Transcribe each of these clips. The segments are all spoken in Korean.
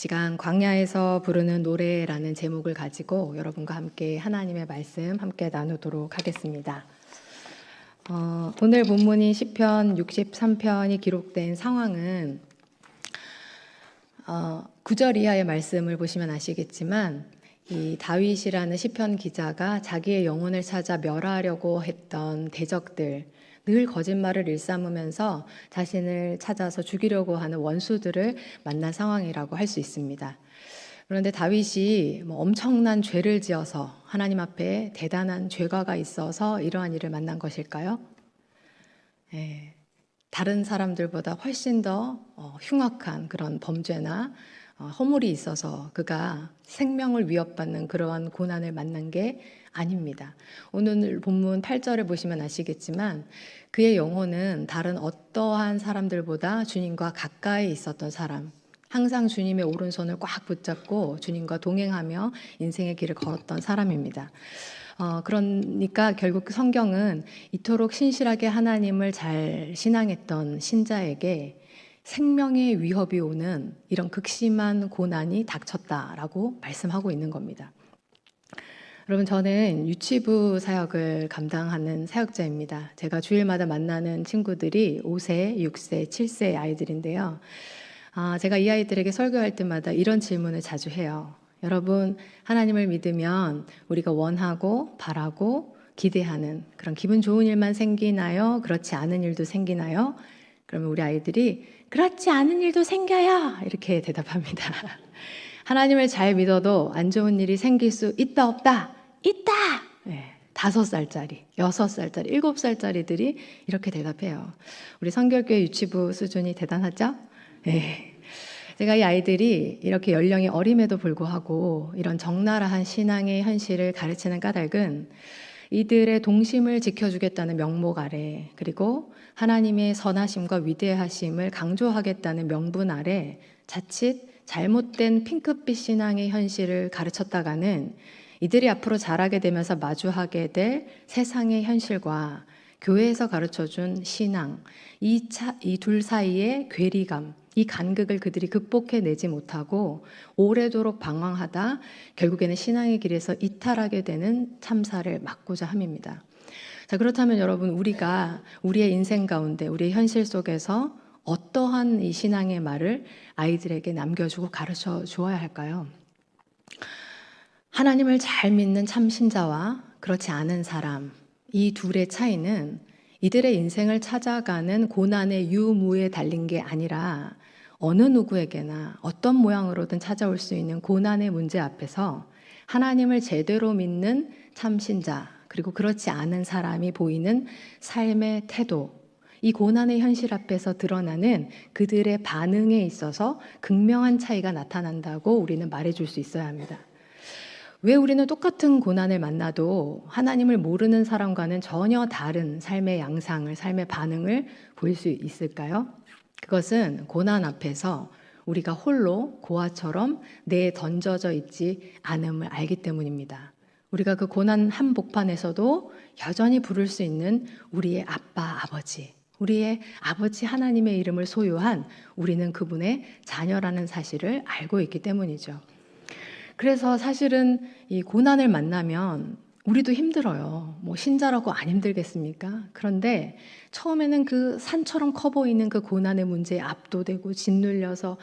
시간 광야에서 부르는 노래라는 제목을 가지고 여러분과 함께 하나님의 말씀 함께 나누도록 하겠습니다. 오늘 본문인 시편 63편이 기록된 상황은 9절 이하의 말씀을 보시면 아시겠지만 이 다윗이라는 시편 기자가 자기의 영혼을 찾아 멸하려고 했던 대적들, 늘 거짓말을 일삼으면서 자신을 찾아서 죽이려고 하는 원수들을 만난 상황이라고 할 수 있습니다. 그런데 다윗이 엄청난 죄를 지어서 하나님 앞에 대단한 죄가가 있어서 이러한 일을 만난 것일까요? 다른 사람들보다 훨씬 더 흉악한 그런 범죄나 허물이 있어서 그가 생명을 위협받는 그러한 고난을 만난 게 아닙니다. 오늘 본문 8절을 보시면 아시겠지만 그의 영혼은 다른 어떠한 사람들보다 주님과 가까이 있었던 사람, 항상 주님의 오른손을 꽉 붙잡고 주님과 동행하며 인생의 길을 걸었던 사람입니다. 그러니까 결국 성경은 이토록 신실하게 하나님을 잘 신앙했던 신자에게 생명의 위협이 오는 이런 극심한 고난이 닥쳤다라고 말씀하고 있는 겁니다. 여러분, 저는 유치부 사역을 감당하는 사역자입니다. 제가 주일마다 만나는 친구들이 5세, 6세, 7세 아이들인데요. 제가 이 아이들에게 설교할 때마다 이런 질문을 자주 해요. 여러분, 하나님을 믿으면 우리가 원하고 바라고 기대하는 그런 기분 좋은 일만 생기나요? 그렇지 않은 일도 생기나요? 그러면 우리 아이들이 그렇지 않은 일도 생겨요! 이렇게 대답합니다. 하나님을 잘 믿어도 안 좋은 일이 생길 수 있다 없다? 있다! 5살짜리, 6살짜리, 7살짜리들이 이렇게 대답해요. 우리 성결교회 유치부 수준이 대단하죠? 제가 이 아이들이 이렇게 연령이 어림에도 불구하고 이런 적나라한 신앙의 현실을 가르치는 까닭은 이들의 동심을 지켜주겠다는 명목 아래, 그리고 하나님의 선하심과 위대하심을 강조하겠다는 명분 아래 자칫 잘못된 핑크빛 신앙의 현실을 가르쳤다가는 이들이 앞으로 자라게 되면서 마주하게 될 세상의 현실과 교회에서 가르쳐준 신앙, 이 둘 사이의 괴리감, 이 간극을 그들이 극복해내지 못하고 오래도록 방황하다 결국에는 신앙의 길에서 이탈하게 되는 참사를 막고자 함입니다. 자, 그렇다면 여러분, 우리가 우리의 인생 가운데 우리의 현실 속에서 어떠한 이 신앙의 말을 아이들에게 남겨주고 가르쳐 주어야 할까요? 하나님을 잘 믿는 참신자와 그렇지 않은 사람, 이 둘의 차이는 이들의 인생을 찾아가는 고난의 유무에 달린 게 아니라 어느 누구에게나 어떤 모양으로든 찾아올 수 있는 고난의 문제 앞에서 하나님을 제대로 믿는 참신자, 그리고 그렇지 않은 사람이 보이는 삶의 태도, 이 고난의 현실 앞에서 드러나는 그들의 반응에 있어서 극명한 차이가 나타난다고 우리는 말해줄 수 있어야 합니다. 왜 우리는 똑같은 고난을 만나도 하나님을 모르는 사람과는 전혀 다른 삶의 양상을, 삶의 반응을 보일 수 있을까요? 그것은 고난 앞에서 우리가 홀로 고아처럼 내에 던져져 있지 않음을 알기 때문입니다. 우리가 그 고난 한복판에서도 여전히 부를 수 있는 우리의 아빠, 아버지, 우리의 아버지 하나님의 이름을 소유한 우리는 그분의 자녀라는 사실을 알고 있기 때문이죠. 그래서 사실은 이 고난을 만나면 우리도 힘들어요. 신자라고 안 힘들겠습니까? 그런데 처음에는 그 산처럼 커 보이는 그 고난의 문제에 압도되고 짓눌려서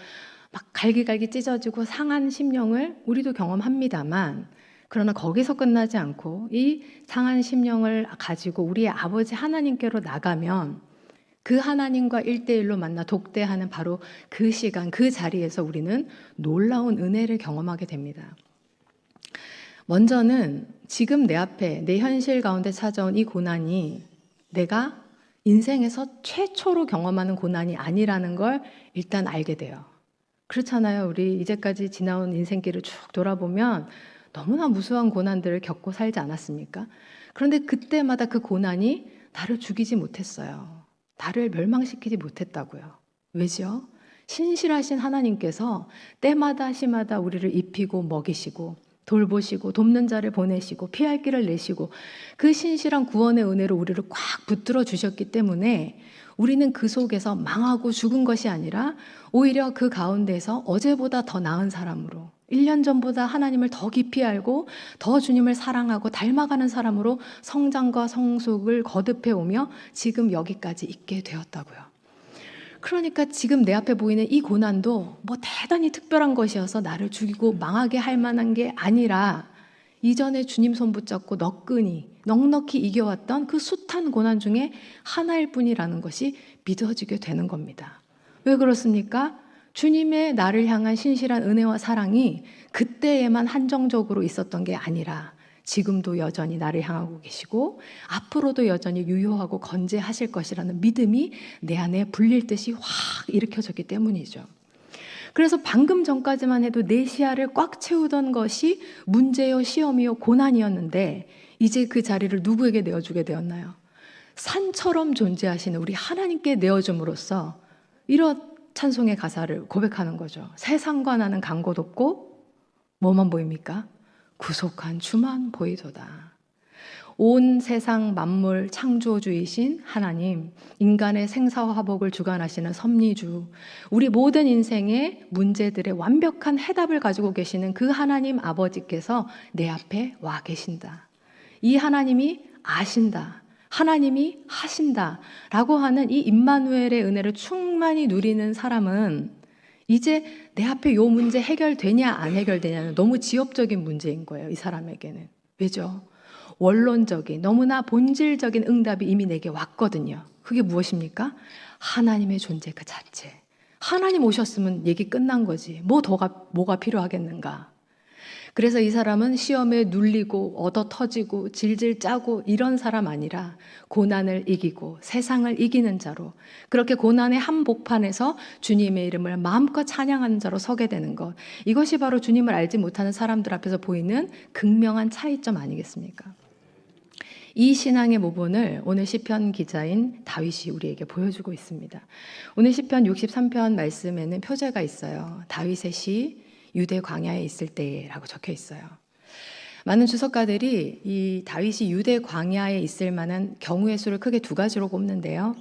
막 갈기갈기 찢어지고 상한 심령을 우리도 경험합니다만, 그러나 거기서 끝나지 않고 이 상한 심령을 가지고 우리의 아버지 하나님께로 나가면 그 하나님과 1대1로 만나 독대하는 바로 그 시간, 그 자리에서 우리는 놀라운 은혜를 경험하게 됩니다. 먼저는 지금 내 앞에, 내 현실 가운데 찾아온 이 고난이 내가 인생에서 최초로 경험하는 고난이 아니라는 걸 일단 알게 돼요. 그렇잖아요. 우리 이제까지 지나온 인생길을 쭉 돌아보면 너무나 무수한 고난들을 겪고 살지 않았습니까? 그런데 그때마다 그 고난이 나를 죽이지 못했어요. 나를 멸망시키지 못했다고요. 왜죠? 신실하신 하나님께서 때마다 시마다 우리를 입히고 먹이시고 돌보시고 돕는 자를 보내시고 피할 길을 내시고 그 신실한 구원의 은혜로 우리를 꽉 붙들어 주셨기 때문에 우리는 그 속에서 망하고 죽은 것이 아니라 오히려 그 가운데서 어제보다 더 나은 사람으로, 1년 전보다 하나님을 더 깊이 알고 더 주님을 사랑하고 닮아가는 사람으로 성장과 성숙을 거듭해 오며 지금 여기까지 있게 되었다고요. 그러니까 지금 내 앞에 보이는 이 고난도 뭐 대단히 특별한 것이어서 나를 죽이고 망하게 할 만한 게 아니라 이전에 주님 손 붙잡고 넉넉히 이겨왔던 그 숱한 고난 중에 하나일 뿐이라는 것이 믿어지게 되는 겁니다. 왜 그렇습니까? 주님의 나를 향한 신실한 은혜와 사랑이 그때에만 한정적으로 있었던 게 아니라 지금도 여전히 나를 향하고 계시고 앞으로도 여전히 유효하고 건재하실 것이라는 믿음이 내 안에 불릴 듯이 확 일으켜졌기 때문이죠. 그래서 방금 전까지만 해도 내 시야를 꽉 채우던 것이 문제요, 시험이요, 고난이었는데 이제 그 자리를 누구에게 내어주게 되었나요? 산처럼 존재하시는 우리 하나님께 내어줌으로써 이런 찬송의 가사를 고백하는 거죠. 세상과 나는 간 곳 없고 뭐만 보입니까? 구속한 주만 보이도다. 온 세상 만물 창조주이신 하나님, 인간의 생사화복을 주관하시는 섭리주, 우리 모든 인생의 문제들의 완벽한 해답을 가지고 계시는 그 하나님 아버지께서 내 앞에 와 계신다. 이 하나님이 아신다. 하나님이 하신다 라고 하는 이 임마누엘의 은혜를 충만히 누리는 사람은 이제 내 앞에 요 문제 해결되냐 안 해결되냐는 너무 지엽적인 문제인 거예요. 이 사람에게는. 왜죠? 원론적인, 너무나 본질적인 응답이 이미 내게 왔거든요. 그게 무엇입니까? 하나님의 존재 그 자체. 하나님 오셨으면 얘기 끝난 거지. 뭐가 필요하겠는가? 그래서 이 사람은 시험에 눌리고 얻어 터지고 질질 짜고 이런 사람 아니라 고난을 이기고 세상을 이기는 자로, 그렇게 고난의 한복판에서 주님의 이름을 마음껏 찬양하는 자로 서게 되는 것, 이것이 바로 주님을 알지 못하는 사람들 앞에서 보이는 극명한 차이점 아니겠습니까? 이 신앙의 모본을 오늘 시편 기자인 다윗이 우리에게 보여주고 있습니다. 오늘 시편 63편 말씀에는 표제가 있어요. 다윗의 시 유대 광야에 있을 때라고 적혀 있어요. 많은 주석가들이 이 다윗이 유대 광야에 있을 만한 경우의 수를 크게 두 가지로 꼽는데요.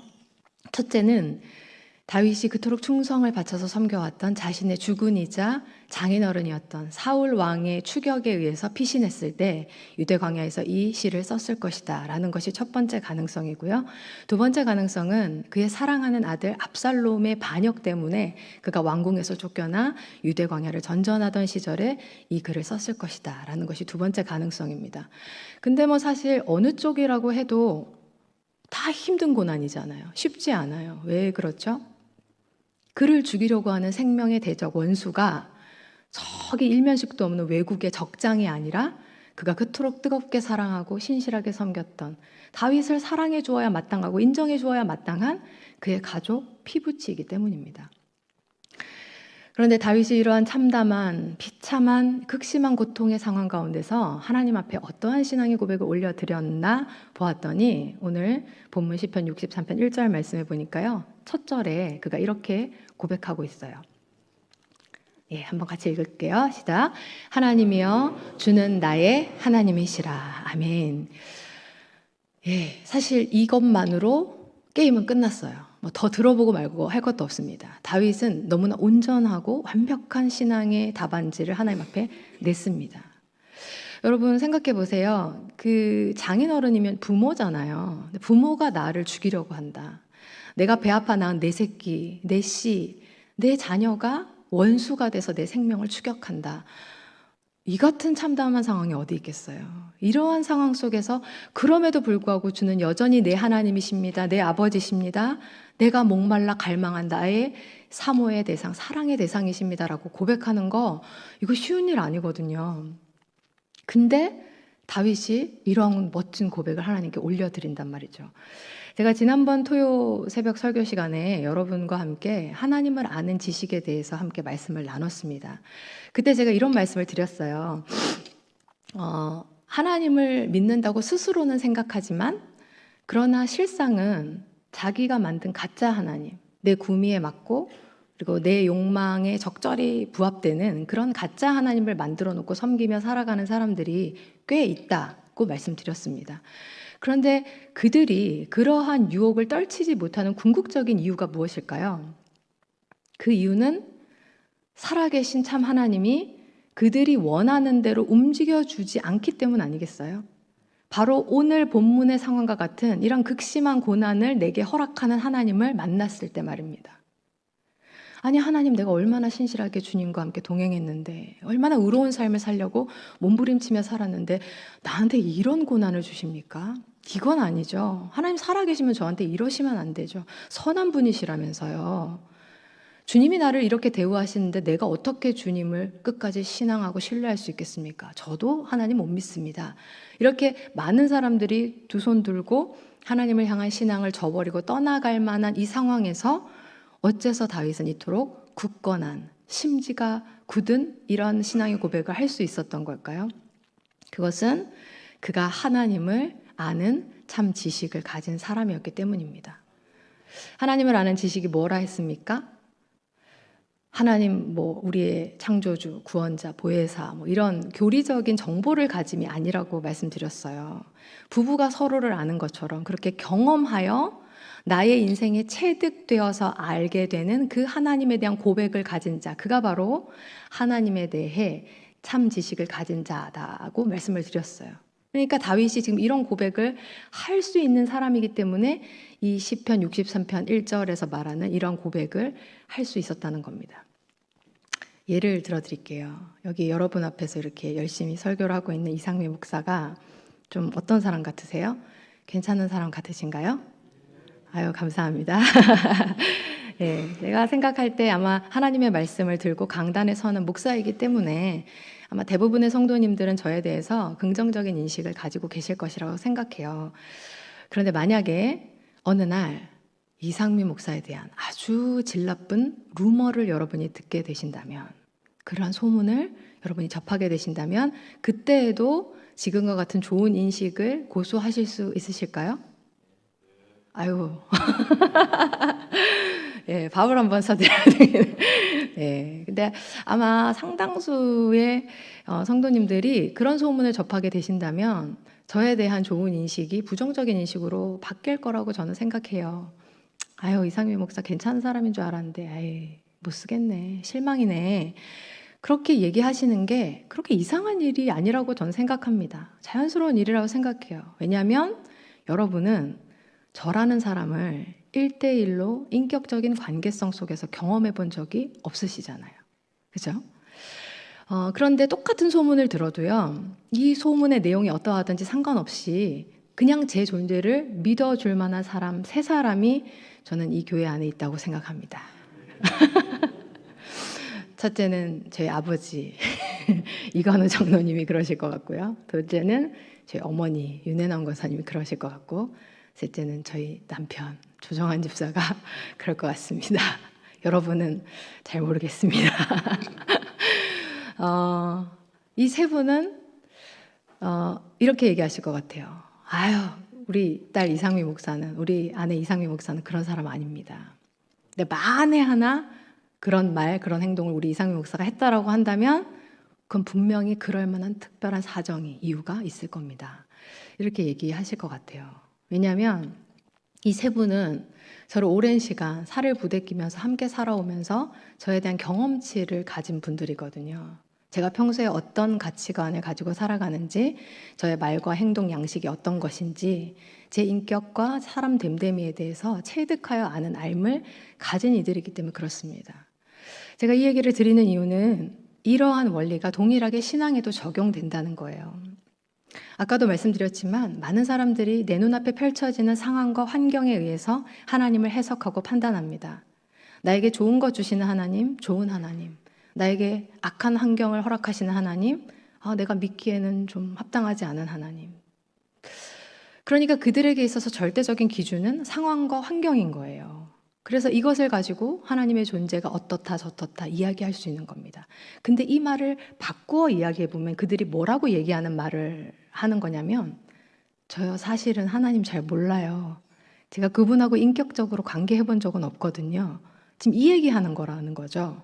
첫째는 다윗이 그토록 충성을 바쳐서 섬겨왔던 자신의 주군이자 장인어른이었던 사울 왕의 추격에 의해서 피신했을 때 유대 광야에서 이 시를 썼을 것이다 라는 것이 첫 번째 가능성이고요. 두 번째 가능성은 그의 사랑하는 아들 압살롬의 반역 때문에 그가 왕궁에서 쫓겨나 유대 광야를 전전하던 시절에 이 글을 썼을 것이다 라는 것이 두 번째 가능성입니다. 근데 뭐 사실 어느 쪽이라고 해도 다 힘든 고난이잖아요. 쉽지 않아요. 왜 그렇죠? 그를 죽이려고 하는 생명의 대적 원수가 저기 일면식도 없는 외국의 적장이 아니라 그가 그토록 뜨겁게 사랑하고 신실하게 섬겼던, 다윗을 사랑해 주어야 마땅하고 인정해 주어야 마땅한 그의 가족 피부치이기 때문입니다. 그런데 다윗이 이러한 참담한 비참한 극심한 고통의 상황 가운데서 하나님 앞에 어떠한 신앙의 고백을 올려드렸나 보았더니 오늘 본문 시편 63편 1절 말씀해 보니까요, 첫 절에 그가 이렇게 고백하고 있어요. 예, 한번 같이 읽을게요. 시작. 하나님이여 주는 나의 하나님이시라. 아멘. 예, 사실 이것만으로 게임은 끝났어요. 뭐 더 들어보고 말고 할 것도 없습니다. 다윗은 너무나 온전하고 완벽한 신앙의 답안지를 하나님 앞에 냈습니다. 여러분 생각해 보세요. 그 장인어른이면 부모잖아요. 부모가 나를 죽이려고 한다. 내가 배 아파 낳은 내 새끼, 내 씨, 내 자녀가 원수가 돼서 내 생명을 추격한다. 이 같은 참담한 상황이 어디 있겠어요. 이러한 상황 속에서 그럼에도 불구하고 주는 여전히 내 하나님이십니다. 내 아버지십니다. 내가 목말라 갈망한 나의 사모의 대상, 사랑의 대상이십니다라고 고백하는 거, 이거 쉬운 일 아니거든요. 근데 다윗이 이런 멋진 고백을 하나님께 올려드린단 말이죠. 제가 지난번 토요 새벽 설교 시간에 여러분과 함께 하나님을 아는 지식에 대해서 함께 말씀을 나눴습니다. 그때 제가 이런 말씀을 드렸어요. 하나님을 믿는다고 스스로는 생각하지만 그러나 실상은 자기가 만든 가짜 하나님, 내 구미에 맞고 그리고 내 욕망에 적절히 부합되는 그런 가짜 하나님을 만들어 놓고 섬기며 살아가는 사람들이 꽤 있다고 말씀드렸습니다. 그런데 그들이 그러한 유혹을 떨치지 못하는 궁극적인 이유가 무엇일까요? 그 이유는 살아계신 참 하나님이 그들이 원하는 대로 움직여주지 않기 때문 아니겠어요? 바로 오늘 본문의 상황과 같은 이런 극심한 고난을 내게 허락하는 하나님을 만났을 때 말입니다. 아니, 하나님, 내가 얼마나 신실하게 주님과 함께 동행했는데, 얼마나 의로운 삶을 살려고 몸부림치며 살았는데 나한테 이런 고난을 주십니까? 이건 아니죠. 하나님 살아계시면 저한테 이러시면 안 되죠. 선한 분이시라면서요. 주님이 나를 이렇게 대우하시는데 내가 어떻게 주님을 끝까지 신앙하고 신뢰할 수 있겠습니까? 저도 하나님 못 믿습니다. 이렇게 많은 사람들이 두 손 들고 하나님을 향한 신앙을 저버리고 떠나갈 만한 이 상황에서 어째서 다윗은 이토록 굳건한, 심지가 굳은 이런 신앙의 고백을 할 수 있었던 걸까요? 그것은 그가 하나님을 아는 참 지식을 가진 사람이었기 때문입니다. 하나님을 아는 지식이 뭐라 했습니까? 하나님, 우리의 창조주, 구원자, 보혜사, 이런 교리적인 정보를 가짐이 아니라고 말씀드렸어요. 부부가 서로를 아는 것처럼 그렇게 경험하여 나의 인생에 체득되어서 알게 되는 그 하나님에 대한 고백을 가진 자, 그가 바로 하나님에 대해 참 지식을 가진 자다고 말씀을 드렸어요. 그러니까 다윗이 지금 이런 고백을 할 수 있는 사람이기 때문에 이 시편 63편 1절에서 말하는 이런 고백을 할 수 있었다는 겁니다. 예를 들어 드릴게요. 여기 여러분 앞에서 이렇게 열심히 설교를 하고 있는 이상미 목사가 좀 어떤 사람 같으세요? 괜찮은 사람 같으신가요? 아유, 감사합니다. 네, 제가 생각할 때 아마 하나님의 말씀을 들고 강단에 서는 목사이기 때문에 아마 대부분의 성도님들은 저에 대해서 긍정적인 인식을 가지고 계실 것이라고 생각해요. 그런데 만약에 어느 날 이상미 목사에 대한 아주 질 나쁜 루머를 여러분이 듣게 되신다면, 그러한 소문을 여러분이 접하게 되신다면 그때에도 지금과 같은 좋은 인식을 고수하실 수 있으실까요? 아유, 예, 밥을 한번 사드려야 되겠네. 예, 근데 아마 상당수의 성도님들이 그런 소문을 접하게 되신다면 저에 대한 좋은 인식이 부정적인 인식으로 바뀔 거라고 저는 생각해요. 아유, 이상미 목사 괜찮은 사람인 줄 알았는데, 아이, 못 쓰겠네, 실망이네. 그렇게 얘기하시는 게 그렇게 이상한 일이 아니라고 저는 생각합니다. 자연스러운 일이라고 생각해요. 왜냐하면 여러분은 저라는 사람을 1대1로 인격적인 관계성 속에서 경험해 본 적이 없으시잖아요. 그죠? 그런데 똑같은 소문을 들어도요, 이 소문의 내용이 어떠하든지 상관없이 그냥 제 존재를 믿어줄 만한 사람, 세 사람이 저는 이 교회 안에 있다고 생각합니다. 첫째는 저희 아버지 이관우 장로님이 그러실 것 같고요. 둘째는 저희 어머니 윤혜남 권사님이 그러실 것 같고, 셋째는 저희 남편 조정한 집사가 그럴 것 같습니다. 여러분은 잘 모르겠습니다. 이 세 분은 이렇게 얘기하실 것 같아요. 아유, 우리 딸 이상미 목사는, 우리 아내 이상미 목사는 그런 사람 아닙니다. 근데 만에 하나 그런 말, 그런 행동을 우리 이상미 목사가 했다라고 한다면 그건 분명히 그럴 만한 특별한 사정이, 이유가 있을 겁니다. 이렇게 얘기하실 것 같아요. 왜냐하면 이 세 분은 저를 오랜 시간 살을 부대끼면서 함께 살아오면서 저에 대한 경험치를 가진 분들이거든요. 제가 평소에 어떤 가치관을 가지고 살아가는지, 저의 말과 행동 양식이 어떤 것인지, 제 인격과 사람 됨됨이에 대해서 체득하여 아는 알을 가진 이들이기 때문에 그렇습니다. 제가 이 얘기를 드리는 이유는 이러한 원리가 동일하게 신앙에도 적용된다는 거예요. 아까도 말씀드렸지만 많은 사람들이 내 눈앞에 펼쳐지는 상황과 환경에 의해서 하나님을 해석하고 판단합니다. 나에게 좋은 것 주시는 하나님, 좋은 하나님. 나에게 악한 환경을 허락하시는 하나님, 내가 믿기에는 좀 합당하지 않은 하나님. 그러니까 그들에게 있어서 절대적인 기준은 상황과 환경인 거예요. 그래서 이것을 가지고 하나님의 존재가 어떻다 저떻다 이야기할 수 있는 겁니다. 근데 이 말을 바꾸어 이야기해보면 그들이 뭐라고 얘기하는 말을 하는 거냐면, 저요 사실은 하나님 잘 몰라요. 제가 그분하고 인격적으로 관계해본 적은 없거든요. 지금 이 얘기하는 거라는 거죠.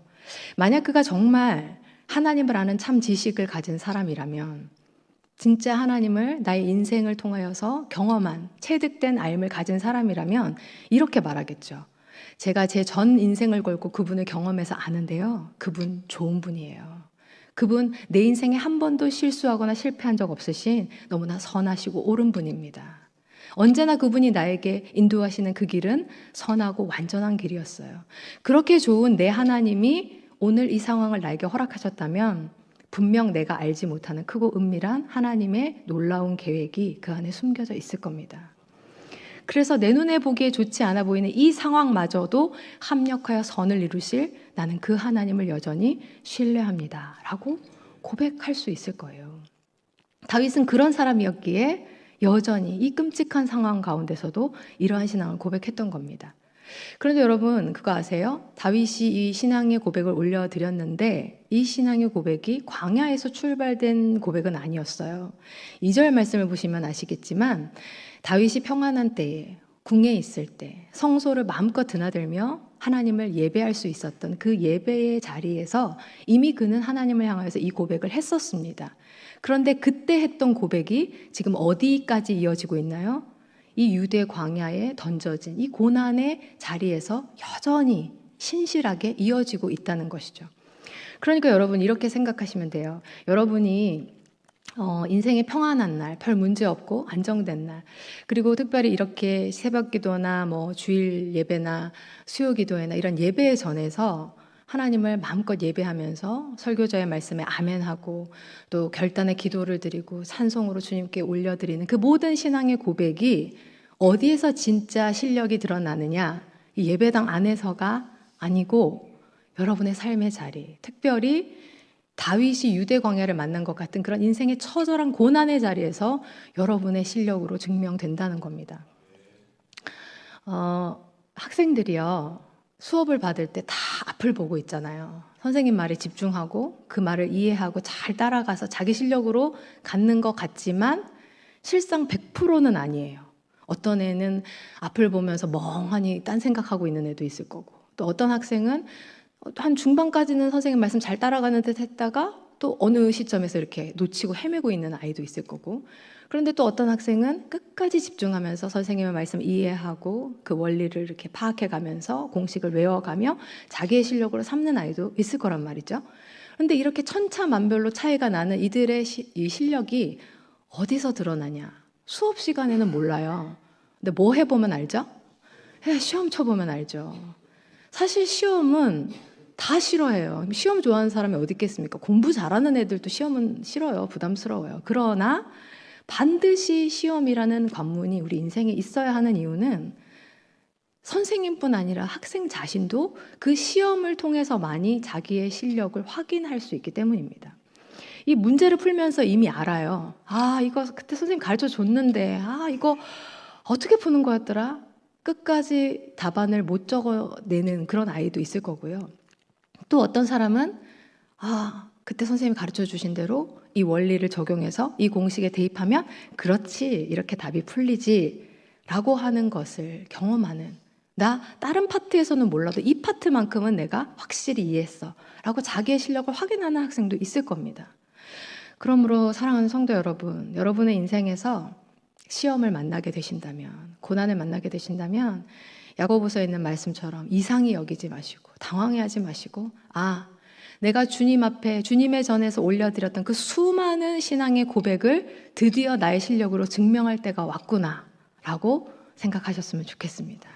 만약 그가 정말 하나님을 아는 참 지식을 가진 사람이라면 진짜 하나님을 나의 인생을 통하여서 경험한 체득된 알을 가진 사람이라면 이렇게 말하겠죠. 제가 제 전 인생을 걸고 그분을 경험해서 아는데요. 그분 좋은 분이에요. 그분 내 인생에 한 번도 실수하거나 실패한 적 없으신 너무나 선하시고 옳은 분입니다. 언제나 그분이 나에게 인도하시는 그 길은 선하고 완전한 길이었어요. 그렇게 좋은 내 하나님이 오늘 이 상황을 나에게 허락하셨다면 분명 내가 알지 못하는 크고 은밀한 하나님의 놀라운 계획이 그 안에 숨겨져 있을 겁니다. 그래서 내 눈에 보기에 좋지 않아 보이는 이 상황마저도 합력하여 선을 이루실 나는 그 하나님을 여전히 신뢰합니다 라고 고백할 수 있을 거예요. 다윗은 그런 사람이었기에 여전히 이 끔찍한 상황 가운데서도 이러한 신앙을 고백했던 겁니다. 그런데 여러분 그거 아세요? 다윗이 이 신앙의 고백을 올려드렸는데 이 신앙의 고백이 광야에서 출발된 고백은 아니었어요. 2절 말씀을 보시면 아시겠지만 다윗이 평안한 때에 궁에 있을 때 성소를 마음껏 드나들며 하나님을 예배할 수 있었던 그 예배의 자리에서 이미 그는 하나님을 향하여서 이 고백을 했었습니다. 그런데 그때 했던 고백이 지금 어디까지 이어지고 있나요? 이 유대 광야에 던져진 이 고난의 자리에서 여전히 신실하게 이어지고 있다는 것이죠. 그러니까 여러분 이렇게 생각하시면 돼요. 여러분이 인생의 평안한 날, 별 문제 없고 안정된 날, 그리고 특별히 이렇게 새벽 기도나 뭐 주일 예배나 수요 기도회나 이런 예배의 전에서 하나님을 마음껏 예배하면서 설교자의 말씀에 아멘하고 또 결단의 기도를 드리고 찬송으로 주님께 올려드리는 그 모든 신앙의 고백이 어디에서 진짜 실력이 드러나느냐? 이 예배당 안에서가 아니고 여러분의 삶의 자리, 특별히 다윗이 유대 광야를 만난 것 같은 그런 인생의 처절한 고난의 자리에서 여러분의 실력으로 증명된다는 겁니다. 학생들이요. 수업을 받을 때 다 앞을 보고 있잖아요. 선생님 말에 집중하고 그 말을 이해하고 잘 따라가서 자기 실력으로 갖는 것 같지만 실상 100%는 아니에요. 어떤 애는 앞을 보면서 멍하니 딴 생각하고 있는 애도 있을 거고 또 어떤 학생은 한 중반까지는 선생님 말씀 잘 따라가는 듯 했다가 또 어느 시점에서 이렇게 놓치고 헤매고 있는 아이도 있을 거고 그런데 또 어떤 학생은 끝까지 집중하면서 선생님의 말씀을 이해하고 그 원리를 이렇게 파악해 가면서 공식을 외워가며 자기의 실력으로 삼는 아이도 있을 거란 말이죠. 그런데 이렇게 천차만별로 차이가 나는 이들의 이 실력이 어디서 드러나냐? 수업 시간에는 몰라요. 근데 뭐 해보면 알죠? 시험 쳐보면 알죠. 사실 시험은 다 싫어해요. 시험 좋아하는 사람이 어디 있겠습니까? 공부 잘하는 애들도 시험은 싫어요. 부담스러워요. 그러나 반드시 시험이라는 관문이 우리 인생에 있어야 하는 이유는 선생님뿐 아니라 학생 자신도 그 시험을 통해서만이 자기의 실력을 확인할 수 있기 때문입니다. 이 문제를 풀면서 이미 알아요. 이거 그때 선생님 가르쳐 줬는데 이거 어떻게 푸는 거였더라? 끝까지 답안을 못 적어내는 그런 아이도 있을 거고요. 또 어떤 사람은 그때 선생님이 가르쳐 주신 대로 이 원리를 적용해서 이 공식에 대입하면 그렇지 이렇게 답이 풀리지 라고 하는 것을 경험하는 나 다른 파트에서는 몰라도 이 파트만큼은 내가 확실히 이해했어 라고 자기의 실력을 확인하는 학생도 있을 겁니다. 그러므로 사랑하는 성도 여러분, 여러분의 인생에서 시험을 만나게 되신다면, 고난을 만나게 되신다면 야고보서에 있는 말씀처럼 이상히 여기지 마시고 당황해하지 마시고 내가 주님 앞에 주님의 전에서 올려드렸던 그 수많은 신앙의 고백을 드디어 나의 실력으로 증명할 때가 왔구나 라고 생각하셨으면 좋겠습니다.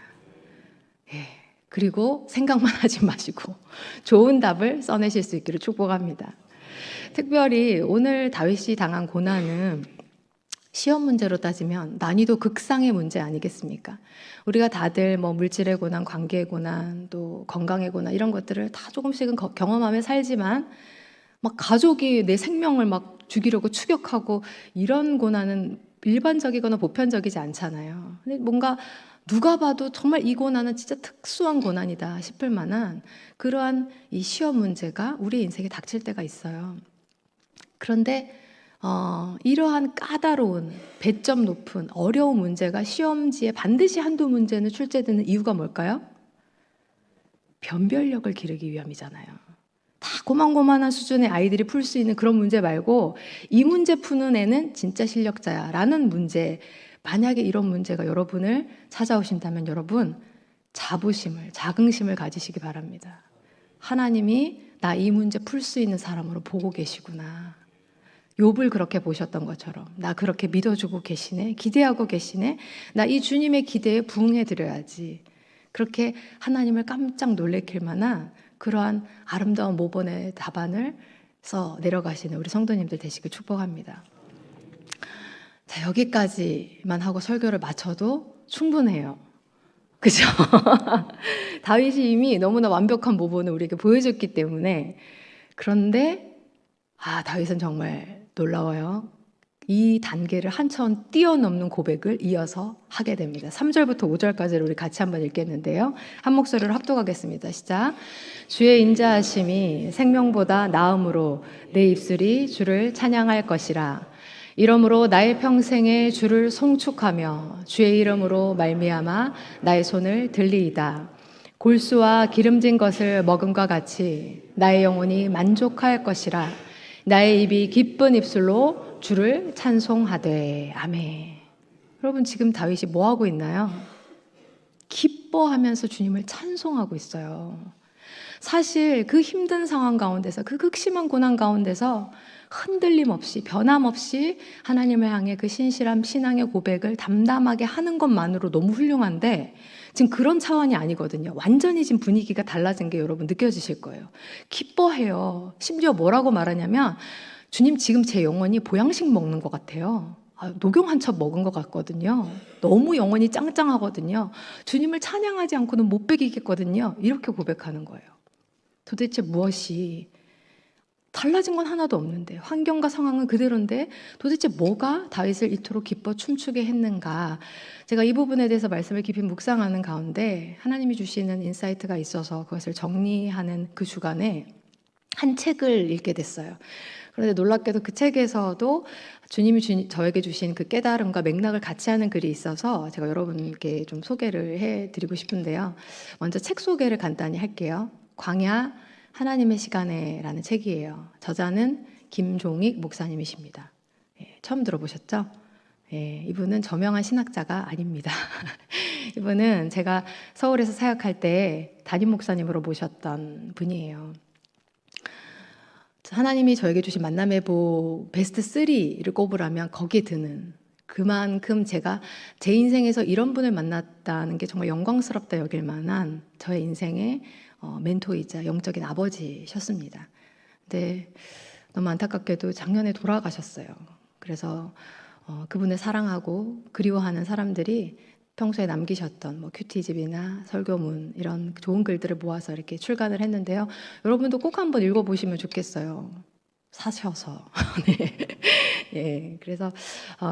그리고 생각만 하지 마시고 좋은 답을 써내실 수 있기를 축복합니다. 특별히 오늘 다윗이 당한 고난은 시험 문제로 따지면 난이도 극상의 문제 아니겠습니까? 우리가 다들 뭐 물질의 고난, 관계의 고난, 또 건강의 고난 이런 것들을 다 조금씩은 경험하며 살지만 막 가족이 내 생명을 막 죽이려고 추격하고 이런 고난은 일반적이거나 보편적이지 않잖아요. 근데 뭔가 누가 봐도 정말 이 고난은 진짜 특수한 고난이다 싶을 만한 그러한 이 시험 문제가 우리 인생에 닥칠 때가 있어요. 그런데 이러한 까다로운 배점 높은 어려운 문제가 시험지에 반드시 한두 문제는 출제되는 이유가 뭘까요? 변별력을 기르기 위함이잖아요. 다 고만고만한 수준의 아이들이 풀 수 있는 그런 문제 말고 이 문제 푸는 애는 진짜 실력자야 라는 문제, 만약에 이런 문제가 여러분을 찾아오신다면 여러분 자부심을, 자긍심을 가지시기 바랍니다. 하나님이 나 이 문제 풀 수 있는 사람으로 보고 계시구나. 욥을 그렇게 보셨던 것처럼 나 그렇게 믿어주고 계시네, 기대하고 계시네, 나 이 주님의 기대에 부응해드려야지. 그렇게 하나님을 깜짝 놀래킬 만한 그러한 아름다운 모본의 답안을 서 내려가시는 우리 성도님들 되시길 축복합니다. 자, 여기까지만 하고 설교를 마쳐도 충분해요. 그죠? 다윗이 이미 너무나 완벽한 모본을 우리에게 보여줬기 때문에. 그런데 다윗은 정말 놀라워요. 이 단계를 한 차원 뛰어넘는 고백을 이어서 하게 됩니다. 3절부터 5절까지를 우리 같이 한번 읽겠는데요. 한 목소리로 합독하겠습니다. 시작. 주의 인자하심이 생명보다 나음으로 내 입술이 주를 찬양할 것이라. 이러므로 나의 평생에 주를 송축하며 주의 이름으로 말미암아 나의 손을 들리이다. 골수와 기름진 것을 먹음과 같이 나의 영혼이 만족할 것이라. 나의 입이 기쁜 입술로 주를 찬송하되. 아멘. 여러분 지금 다윗이 뭐 하고 있나요? 기뻐하면서 주님을 찬송하고 있어요. 사실 그 힘든 상황 가운데서, 그 극심한 고난 가운데서 흔들림 없이, 변함없이 하나님을 향해 그 신실한 신앙의 고백을 담담하게 하는 것만으로 너무 훌륭한데 지금 그런 차원이 아니거든요. 완전히 지금 분위기가 달라진 게 여러분 느껴지실 거예요. 기뻐해요. 심지어 뭐라고 말하냐면 주님 지금 제 영혼이 보양식 먹는 것 같아요. 녹용 한 첩 먹은 것 같거든요. 너무 영혼이 짱짱하거든요. 주님을 찬양하지 않고는 못 베기겠거든요. 이렇게 고백하는 거예요. 도대체 무엇이 달라진 건 하나도 없는데, 환경과 상황은 그대로인데 도대체 뭐가 다윗을 이토록 기뻐 춤추게 했는가. 제가 이 부분에 대해서 말씀을 깊이 묵상하는 가운데 하나님이 주시는 인사이트가 있어서 그것을 정리하는 그 주간에 한 책을 읽게 됐어요. 그런데 놀랍게도 그 책에서도 주님이 저에게 주신 그 깨달음과 맥락을 같이 하는 글이 있어서 제가 여러분께 좀 소개를 해드리고 싶은데요. 먼저 책 소개를 간단히 할게요. 광야 하나님의 시간에 라는 책이에요. 저자는 김종익 목사님이십니다. 처음 들어보셨죠? 이분은 저명한 신학자가 아닙니다. 이분은 제가 서울에서 사역할 때 담임 목사님으로 모셨던 분이에요. 하나님이 저에게 주신 만남의 복 베스트 3를 꼽으라면 거기에 드는, 그만큼 제가 제 인생에서 이런 분을 만났다는 게 정말 영광스럽다 여길 만한 저의 인생의 멘토이자 영적인 아버지셨습니다. 근데 너무 안타깝게도 작년에 돌아가셨어요. 그래서 그분을 사랑하고 그리워하는 사람들이 평소에 남기셨던 큐티집이나 설교문 이런 좋은 글들을 모아서 이렇게 출간을 했는데요. 여러분도 꼭 한번 읽어보시면 좋겠어요. 사셔서. 네. 그래서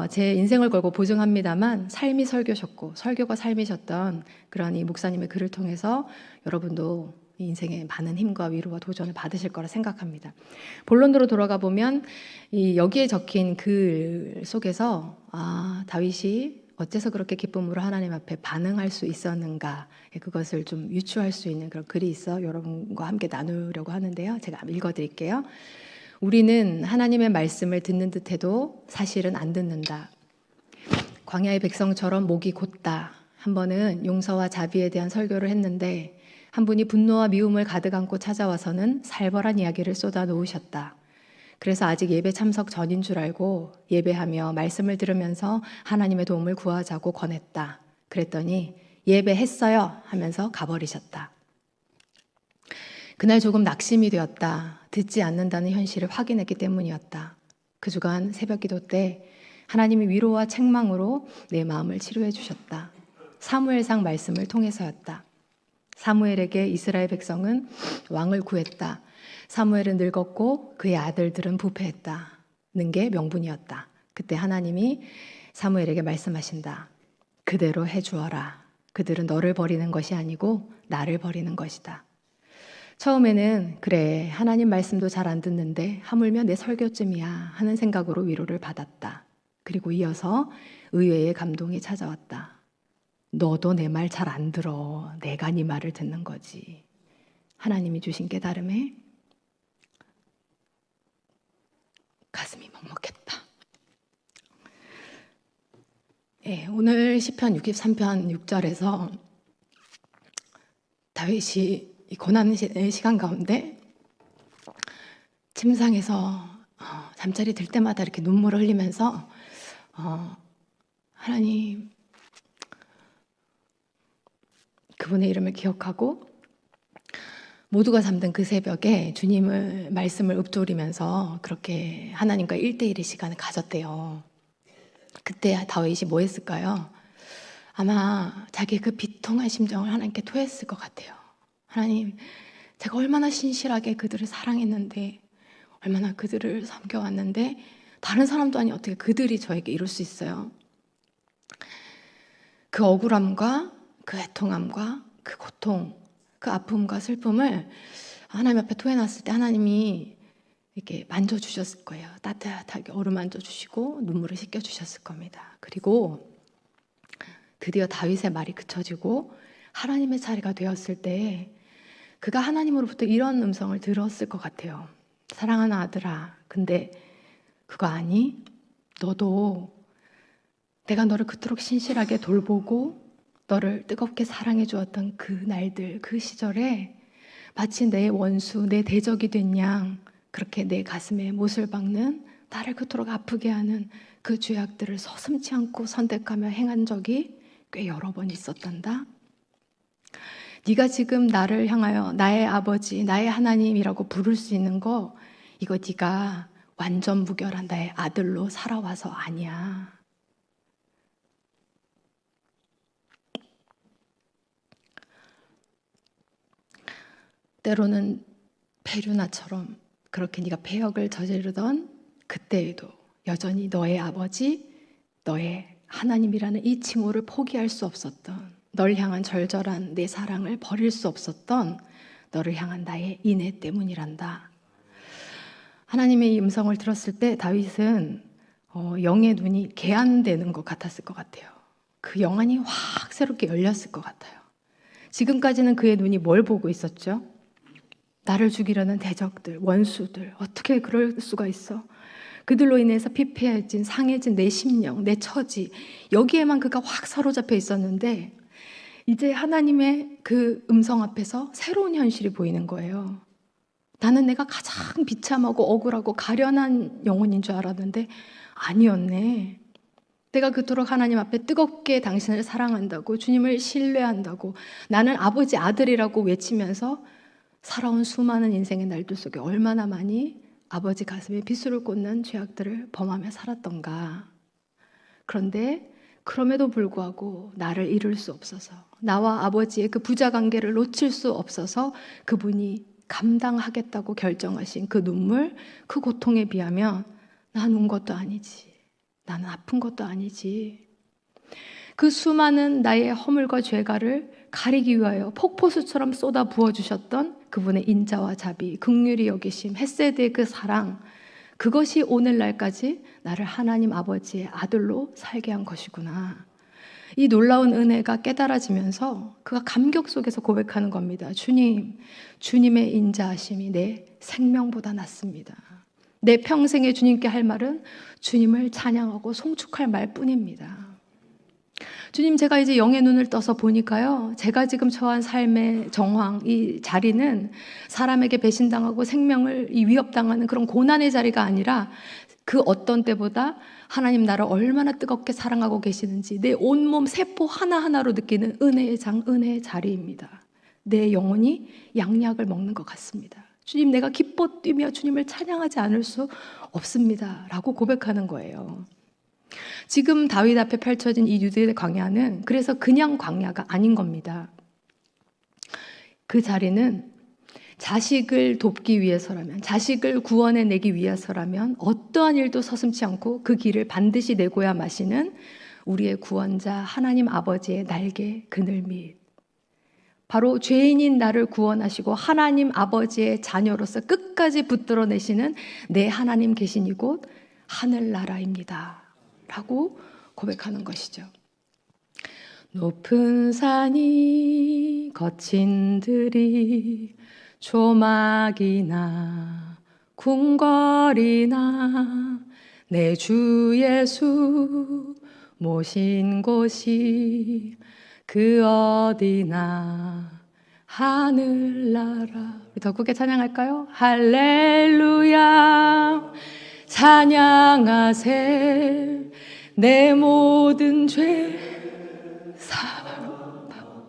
제 인생을 걸고 보증합니다만 삶이 설교셨고 설교가 삶이셨던 그런 이 목사님의 글을 통해서 여러분도 인생에 많은 힘과 위로와 도전을 받으실 거라 생각합니다. 본론으로 돌아가 보면 여기에 적힌 글 속에서 다윗이 어째서 그렇게 기쁨으로 하나님 앞에 반응할 수 있었는가, 그것을 좀 유추할 수 있는 그런 글이 있어 여러분과 함께 나누려고 하는데요. 제가 읽어드릴게요. 우리는 하나님의 말씀을 듣는 듯해도 사실은 안 듣는다. 광야의 백성처럼 목이 곧다. 한 번은 용서와 자비에 대한 설교를 했는데 한 분이 분노와 미움을 가득 안고 찾아와서는 살벌한 이야기를 쏟아 놓으셨다. 그래서 아직 예배 참석 전인 줄 알고 예배하며 말씀을 들으면서 하나님의 도움을 구하자고 권했다. 그랬더니 예배했어요 하면서 가버리셨다. 그날 조금 낙심이 되었다. 듣지 않는다는 현실을 확인했기 때문이었다. 그 주간 새벽 기도 때 하나님이 위로와 책망으로 내 마음을 치료해 주셨다. 사무엘상 말씀을 통해서였다. 사무엘에게 이스라엘 백성은 왕을 구했다. 사무엘은 늙었고 그의 아들들은 부패했다는 게 명분이었다. 그때 하나님이 사무엘에게 말씀하신다. 그대로 해주어라. 그들은 너를 버리는 것이 아니고 나를 버리는 것이다. 처음에는 그래 하나님 말씀도 잘 안 듣는데 하물며 내 설교쯤이야 하는 생각으로 위로를 받았다. 그리고 이어서 의외의 감동이 찾아왔다. 너도 내 말 잘 안 들어. 내가 네 말을 듣는 거지. 하나님이 주신 깨달음에 가슴이 먹먹했다. 예, 오늘 시편 63편 6절에서 다윗이 이 고난의 시간 가운데 침상에서 잠자리 들 때마다 이렇게 눈물을 흘리면서 하나님, 그분의 이름을 기억하고 모두가 잠든 그 새벽에 주님을 말씀을 읊조리면서 그렇게 하나님과 1대1의 시간을 가졌대요. 그때 다윗이 뭐 했을까요? 아마 자기의 그 비통한 심정을 하나님께 토했을 것 같아요. 하나님, 제가 얼마나 신실하게 그들을 사랑했는데, 얼마나 그들을 섬겨왔는데 다른 사람도 아니 어떻게 그들이 저에게 이럴 수 있어요? 그 억울함과 그 애통함과 그 고통, 그 아픔과 슬픔을 하나님 앞에 토해놨을 때 하나님이 이렇게 만져주셨을 거예요. 따뜻하게 어루만져 주시고 눈물을 씻겨주셨을 겁니다. 그리고 드디어 다윗의 말이 그쳐지고 하나님의 차례가 되었을 때 그가 하나님으로부터 이런 음성을 들었을 것 같아요. 사랑하는 아들아, 근데 그거 아니? 너도 내가 너를 그토록 신실하게 돌보고 너를 뜨겁게 사랑해 주었던 그 날들, 그 시절에 마치 내 원수, 내 대적이 된 양 그렇게 내 가슴에 못을 박는, 나를 그토록 아프게 하는 그 죄악들을 서슴지 않고 선택하며 행한 적이 꽤 여러 번 있었단다. 네가 지금 나를 향하여 나의 아버지, 나의 하나님이라고 부를 수 있는 거, 이거 네가 완전 무결한 나의 아들로 살아와서 아니야. 때로는 페류나처럼 그렇게 네가 패역을 저지르던 그때에도 여전히 너의 아버지, 너의 하나님이라는 이 칭호를 포기할 수 없었던, 널 향한 절절한 내 사랑을 버릴 수 없었던 너를 향한 나의 인애 때문이란다. 하나님의 이 음성을 들었을 때 다윗은 영의 눈이 개안되는 것 같았을 것 같아요. 그 영안이 확 새롭게 열렸을 것 같아요. 지금까지는 그의 눈이 뭘 보고 있었죠? 나를 죽이려는 대적들, 원수들, 어떻게 그럴 수가 있어? 그들로 인해서 피폐해진, 상해진 내 심령, 내 처지, 여기에만 그가 확 사로잡혀 있었는데 이제 하나님의 그 음성 앞에서 새로운 현실이 보이는 거예요. 나는 내가 가장 비참하고 억울하고 가련한 영혼인 줄 알았는데 아니었네. 내가 그토록 하나님 앞에 뜨겁게 당신을 사랑한다고, 주님을 신뢰한다고, 나는 아버지 아들이라고 외치면서 살아온 수많은 인생의 날들 속에 얼마나 많이 아버지 가슴에 비수를 꽂는 죄악들을 범하며 살았던가. 그런데 그럼에도 불구하고 나를 잃을 수 없어서, 나와 아버지의 그 부자 관계를 놓칠 수 없어서 그분이 감당하겠다고 결정하신 그 눈물, 그 고통에 비하면 난 운 것도 아니지, 나는 아픈 것도 아니지. 그 수많은 나의 허물과 죄가를 가리기 위하여 폭포수처럼 쏟아 부어주셨던 그분의 인자와 자비, 긍휼히 여기심, 헤세드의 그 사랑, 그것이 오늘날까지 나를 하나님 아버지의 아들로 살게 한 것이구나. 이 놀라운 은혜가 깨달아지면서 그가 감격 속에서 고백하는 겁니다. 주님, 주님의 인자하심이 내 생명보다 낫습니다. 내 평생에 주님께 할 말은 주님을 찬양하고 송축할 말뿐입니다. 주님, 제가 이제 영의 눈을 떠서 보니까요, 제가 지금 처한 삶의 정황, 이 자리는 사람에게 배신당하고 생명을 위협당하는 그런 고난의 자리가 아니라 그 어떤 때보다 하나님 나를 얼마나 뜨겁게 사랑하고 계시는지 내 온몸 세포 하나하나로 느끼는 은혜의 장, 은혜의 자리입니다. 내 영혼이 양약을 먹는 것 같습니다. 주님, 내가 기뻐 뛰며 주님을 찬양하지 않을 수 없습니다 라고 고백하는 거예요. 지금 다윗 앞에 펼쳐진 이 유대의 광야는 그래서 그냥 광야가 아닌 겁니다. 그 자리는 자식을 돕기 위해서라면, 자식을 구원해내기 위해서라면 어떠한 일도 서슴지 않고 그 길을 반드시 내고야 마시는 우리의 구원자 하나님 아버지의 날개 그늘 밑, 바로 죄인인 나를 구원하시고 하나님 아버지의 자녀로서 끝까지 붙들어내시는 내 하나님 계신 이곳 하늘나라입니다 라고 고백하는 것이죠. 높은 산이 거친 들이 조막이나 궁궐이나 내 주 예수 모신 곳이 그 어디나 하늘나라. 우리 더 크게 찬양할까요? 할렐루야 찬양하세 내 모든 죄 사랑받고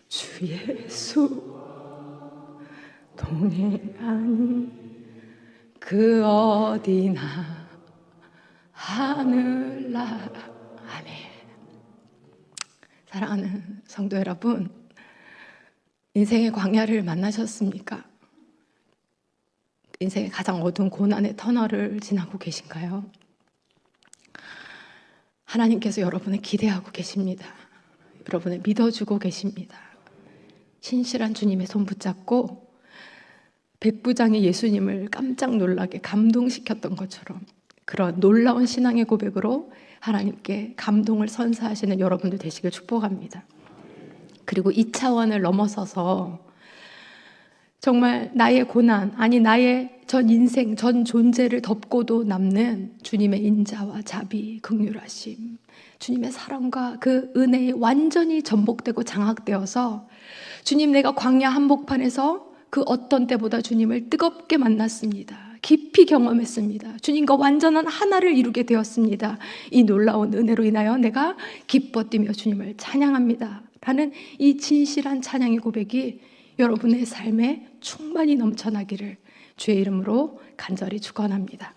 주 예수 동행하니 그 어디나 하늘나라. 아멘. 사랑하는 성도 여러분, 인생의 광야를 만나셨습니까? 인생의 가장 어두운 고난의 터널을 지나고 계신가요? 하나님께서 여러분을 기대하고 계십니다. 여러분을 믿어주고 계십니다. 신실한 주님의 손 붙잡고 백부장이 예수님을 깜짝 놀라게 감동시켰던 것처럼 그런 놀라운 신앙의 고백으로 하나님께 감동을 선사하시는 여러분들 되시길 축복합니다. 그리고 이 차원을 넘어서서 정말 나의 고난, 아니 나의 전 인생, 전 존재를 덮고도 남는 주님의 인자와 자비, 긍휼하심, 주님의 사랑과 그 은혜에 완전히 전복되고 장악되어서 주님, 내가 광야 한복판에서 그 어떤 때보다 주님을 뜨겁게 만났습니다. 깊이 경험했습니다. 주님과 완전한 하나를 이루게 되었습니다. 이 놀라운 은혜로 인하여 내가 기뻐 뛰며 주님을 찬양합니다 라는 이 진실한 찬양의 고백이 여러분의 삶에 충만히 넘쳐나기를 주의 이름으로 간절히 축원합니다.